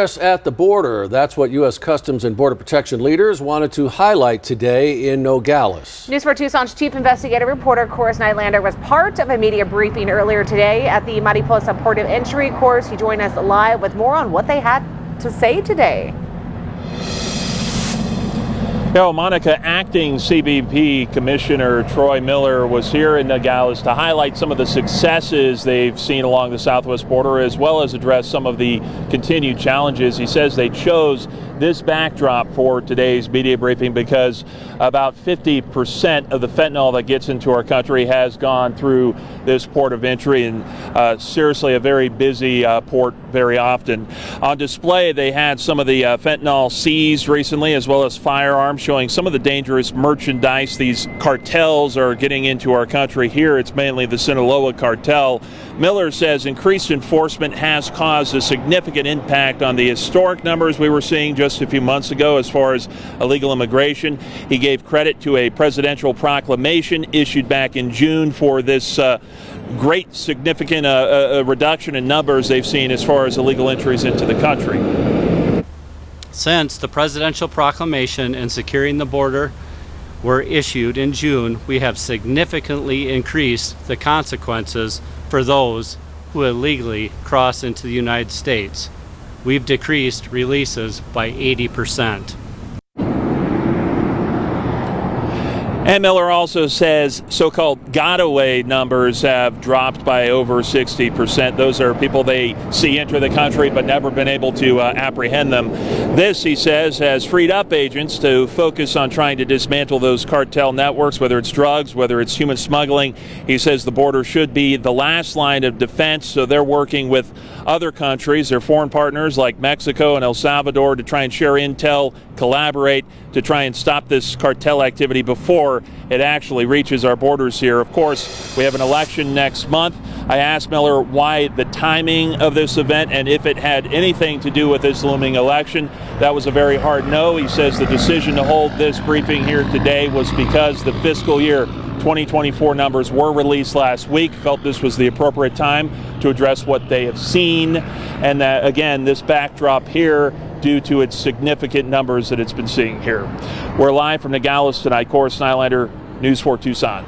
At the border, that's what U.S. Customs and Border Protection leaders wanted to highlight today in Nogales. News 4 Tucson's chief investigative reporter Course Nylander was part of a media briefing earlier today at the Mariposa Port of Entry. Course, he joined us live with more on what they had to say today. Monica, acting CBP Commissioner Troy Miller was here in Nogales to highlight some of the successes they've seen along the southwest border, as well as address some of the continued challenges. He says they chose this backdrop for today's media briefing because about 50% of the fentanyl that gets into our country has gone through this port of entry, and seriously a very busy port very often. On display, they had some of the fentanyl seized recently, as well as firearms, showing some of the dangerous merchandise these cartels are getting into our country. Here it's mainly the Sinaloa cartel. Miller says increased enforcement has caused a significant impact on the historic numbers we were seeing just a few months ago as far as illegal immigration. He gave credit to a presidential proclamation issued back in June for this great significant reduction in numbers they've seen as far as illegal entries into the country. Since the presidential proclamation and securing the border were issued in June, we have significantly increased the consequences for those who illegally cross into the United States. We've decreased releases by 80%. And Miller also says so-called gotaway numbers have dropped by over 60%. Those are people they see enter the country but never been able to apprehend them. This, he says, has freed up agents to focus on trying to dismantle those cartel networks, whether it's drugs, whether it's human smuggling. He says the border should be the last line of defense, so they're working with other countries, their foreign partners like Mexico and El Salvador, to try and share intel, collaborate to try and stop this cartel activity before it actually reaches our borders here. Of course, we have an election next month. I asked Miller why the timing of this event and if it had anything to do with this looming election. That was a very hard no. He says the decision to hold this briefing here today was because the fiscal year 2024 numbers were released last week. Felt this was the appropriate time to address what they have seen, and that, again, this backdrop here due to its significant numbers that it's been seeing here. We're live from Nogales tonight. Course Nylander, News 4 Tucson.